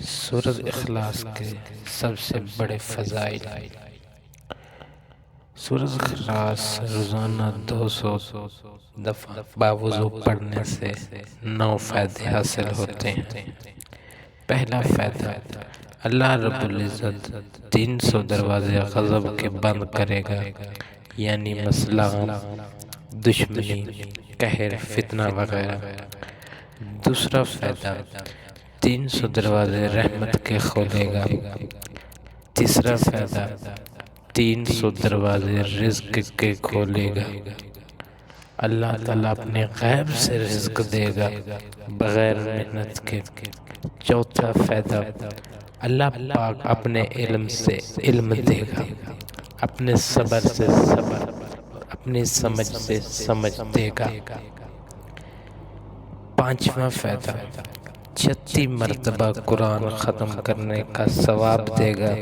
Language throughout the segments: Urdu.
سورۃ اخلاص کے سب سے بڑے فضائل۔ سورۃ اخلاص روزانہ 200 دفعہ باوضو پڑھنے سے 9 فائدے حاصل ہوتے ہیں۔ پہلا فائدہ، اللہ رب العزت 300 دروازے غضب کے بند کرے گا، یعنی مسئلہ، دشمنی، قہر، فتنہ وغیرہ۔ دوسرا فائدہ، 300 دروازے رحمت کے کھولے گا۔ تیسرا فائدہ، 300 دروازے رزق کے کھولے گا۔ اللہ تعالیٰ اپنے غیب سے رزق دے گا بغیر محنت کے۔ چوتھا فائدہ، اللہ پاک اپنے علم سے علم دے گا، اپنے صبر سے صبر، اپنی سمجھ سے سمجھ دے گا۔ پانچواں فائدہ، 36 مرتبہ قرآن ختم کرنے کا ثواب دے گا۔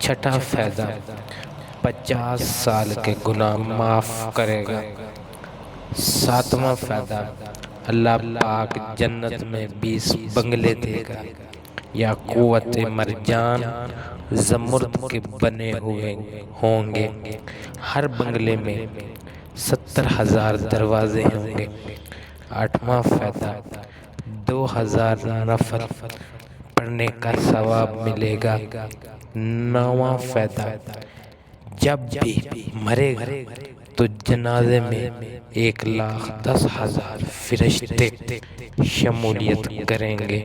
چھٹا فائدہ، 50 سال کے گناہ معاف کرے گا۔ ساتواں فائدہ، اللہ پاک جنت میں 20 بنگلے دے گا، یاقوت مرجان زمرد کے بنے ہوئے ہوں گے۔ ہر بنگلے میں 70,000 دروازے ہوں گے۔ آٹھواں فائدہ، 2000 نفل پڑھنے کا ثواب ملے گا۔ نواں فائدہ، جب بھی مرے گا تو جنازے میں 1,10,000 فرشتے شمولیت کریں گے۔